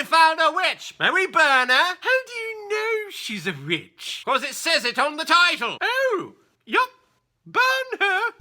We found a witch! May we burn her? How do you know she's a witch? 'Cause it says it on the title. Oh, yup. Burn her!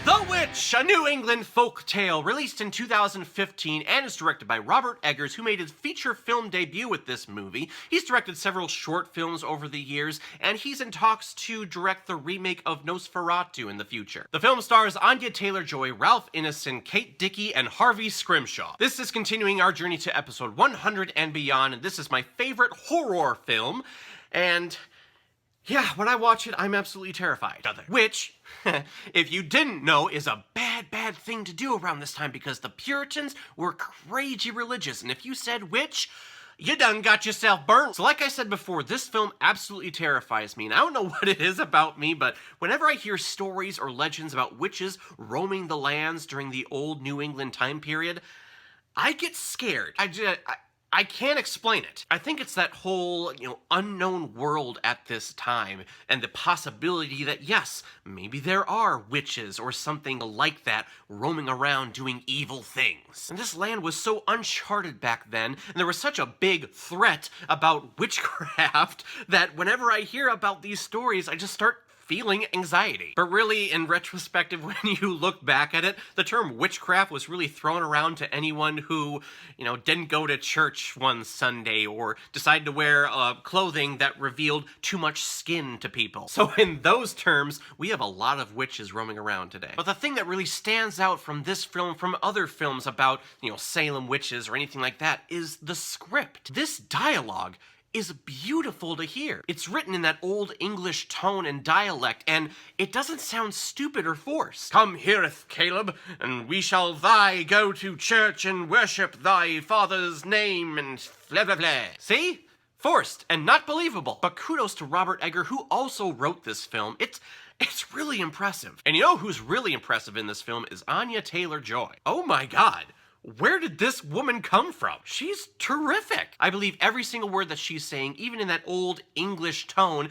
The Witch, a New England folk tale, released in 2015 and is directed by Robert Eggers, who made his feature film debut with this movie. He's directed several short films over the years, and he's in talks to direct the remake of Nosferatu in the future. The film stars Anya Taylor-Joy, Ralph Ineson, Kate Dickie, and Harvey Scrimshaw. This is continuing our journey to episode 100 and beyond, and this is my favorite horror film, and yeah, when I watch it, I'm absolutely terrified. Which, if you didn't know, is a bad thing to do around this time because the Puritans were crazy religious, and if you said witch, you done got yourself burnt. So like I said before, this film absolutely terrifies me, and I don't know what it is about me, but whenever I hear stories or legends about witches roaming the lands during the old New England time period, I get scared. I can't explain it. I think it's that whole, unknown world at this time, and the possibility that, yes, maybe there are witches or something like that roaming around doing evil things. And this land was so uncharted back then, and there was such a big threat about witchcraft that whenever I hear about these stories, I just start feeling anxiety. But really, in retrospective, when you look back at it, the term witchcraft was really thrown around to anyone who, didn't go to church one Sunday or decided to wear clothing that revealed too much skin to people. So in those terms, we have a lot of witches roaming around today. But the thing that really stands out from this film, from other films about, Salem witches or anything like that, is the script. This dialogue is beautiful to hear. It's written in that old English tone and dialect, and it doesn't sound stupid or forced. Come heareth, Caleb, and we shall go to church and worship thy father's name and blah blah blah. See? Forced and not believable. But kudos to Robert Eggers, who also wrote this film. It's really impressive. And you know who's really impressive in this film is Anya Taylor-Joy. Oh my god. Where did this woman come from? She's terrific. I believe every single word that she's saying, even in that old English tone.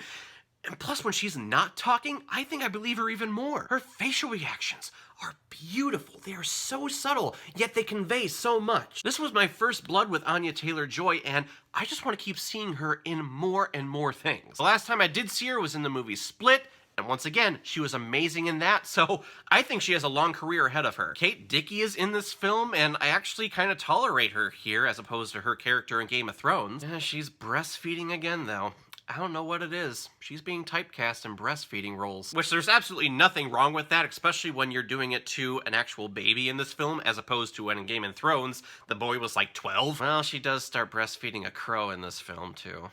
And plus, when she's not talking, I think I believe her even more. Her facial reactions are beautiful. They are so subtle, yet they convey so much. This was my first blood with Anya Taylor-Joy, and I just want to keep seeing her in more and more things. The last time I did see her was in the movie Split, and once again, she was amazing in that, so I think she has a long career ahead of her. Kate Dickie is in this film, and I actually kind of tolerate her here as opposed to her character in Game of Thrones. She's breastfeeding again, though. I don't know what it is. She's being typecast in breastfeeding roles. Which there's absolutely nothing wrong with that, especially when you're doing it to an actual baby in this film, as opposed to when in Game of Thrones, the boy was like 12. Well, she does start breastfeeding a crow in this film, too.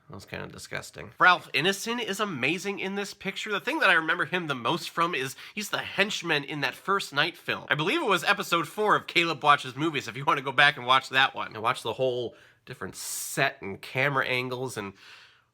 That was kind of disgusting. Ralph Ineson is amazing in this picture. The thing that I remember him the most from is he's the henchman in that First Night film. I believe it was episode 4 of Caleb Watches Movies, if you want to go back and watch that one. And watch the whole different set and camera angles, and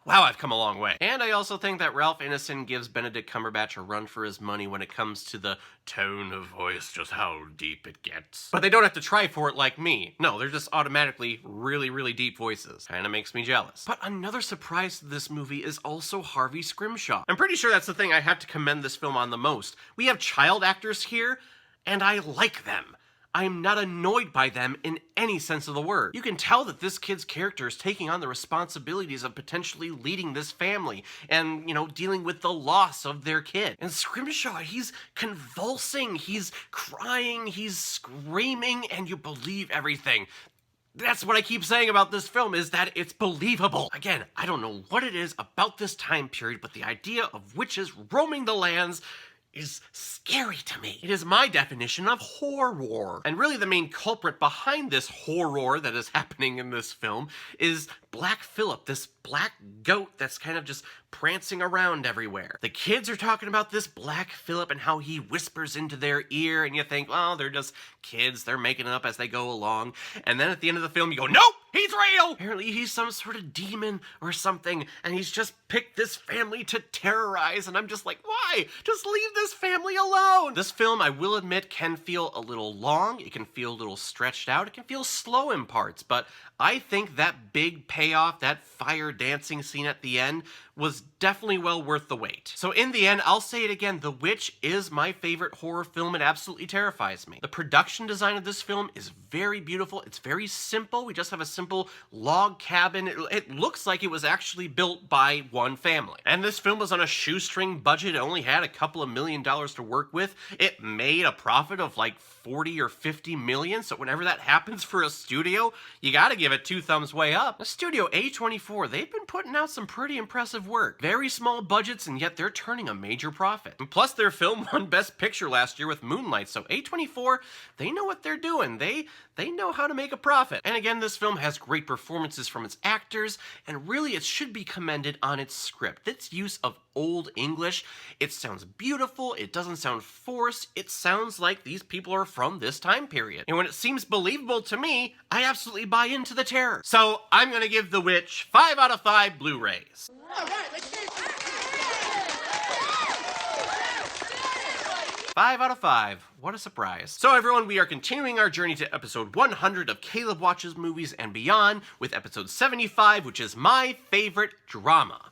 wow, I've come a long way. And I also think that Ralph Ineson gives Benedict Cumberbatch a run for his money when it comes to the tone of voice, just how deep it gets. But they don't have to try for it like me. No, they're just automatically really, really deep voices. Kinda makes me jealous. But another surprise to this movie is also Harvey Scrimshaw. I'm pretty sure that's the thing I have to commend this film on the most. We have child actors here, and I like them. I'm not annoyed by them in any sense of the word. You can tell that this kid's character is taking on the responsibilities of potentially leading this family and, dealing with the loss of their kid. And Scrimshaw, he's convulsing, he's crying, he's screaming, and you believe everything. That's what I keep saying about this film, is that it's believable. Again, I don't know what it is about this time period, but the idea of witches roaming the lands is scary to me. It is my definition of horror. And really the main culprit behind this horror that is happening in this film is Black Phillip, this black goat that's kind of just prancing around everywhere. The kids are talking about this Black Phillip and how he whispers into their ear, and you think, well, they're just kids, they're making it up as they go along. And then at the end of the film you go, nope! He's real! Apparently he's some sort of demon or something, and he's just picked this family to terrorize, and I'm just like, why? Just leave this family alone! This film, I will admit, can feel a little long, it can feel a little stretched out, it can feel slow in parts, but I think that big payoff, that fire dancing scene at the end, was definitely well worth the wait. So in the end, I'll say it again, The Witch is my favorite horror film. It absolutely terrifies me. The production design of this film is very beautiful. It's very simple. We just have a simple log cabin. It looks like it was actually built by one family. And this film was on a shoestring budget. It only had a couple of $1 million to work with. It made a profit of like 40 or 50 million. So whenever that happens for a studio, you gotta give it 2 thumbs way up. The studio A24, they've been putting out some pretty impressive work. Very small budgets, and yet they're turning a major profit. And plus, their film won Best Picture last year with Moonlight, so A24, they know what they're doing. They know how to make a profit. And again, this film has great performances from its actors, and really it should be commended on its script. Its use of Old English, it sounds beautiful, it doesn't sound forced, it sounds like these people are from this time period. And when it seems believable to me, I absolutely buy into the terror. So I'm gonna give The Witch 5 out of 5 Blu-rays. All right, let's get 5 out of 5. What a surprise. So everyone, we are continuing our journey to episode 100 of Caleb Watches Movies and Beyond with episode 75, which is my favorite drama.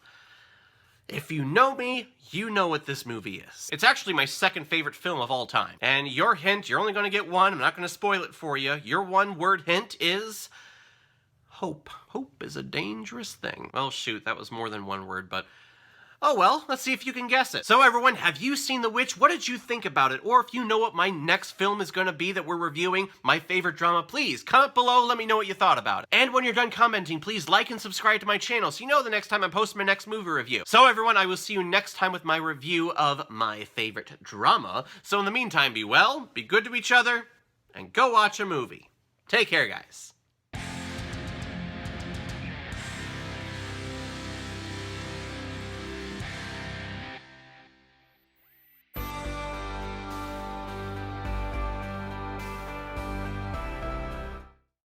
If you know me, you know what this movie is. It's actually my second favorite film of all time. And your hint, you're only going to get one. I'm not going to spoil it for you. Your one-word hint is hope. Hope is a dangerous thing. Well, shoot, that was more than one word, but oh well, let's see if you can guess it. So everyone, have you seen The Witch? What did you think about it? Or if you know what my next film is going to be that we're reviewing, my favorite drama, please comment below, let me know what you thought about it. And when you're done commenting, please like and subscribe to my channel so you know the next time I post my next movie review. So everyone, I will see you next time with my review of my favorite drama. So in the meantime, be well, be good to each other, and go watch a movie. Take care, guys.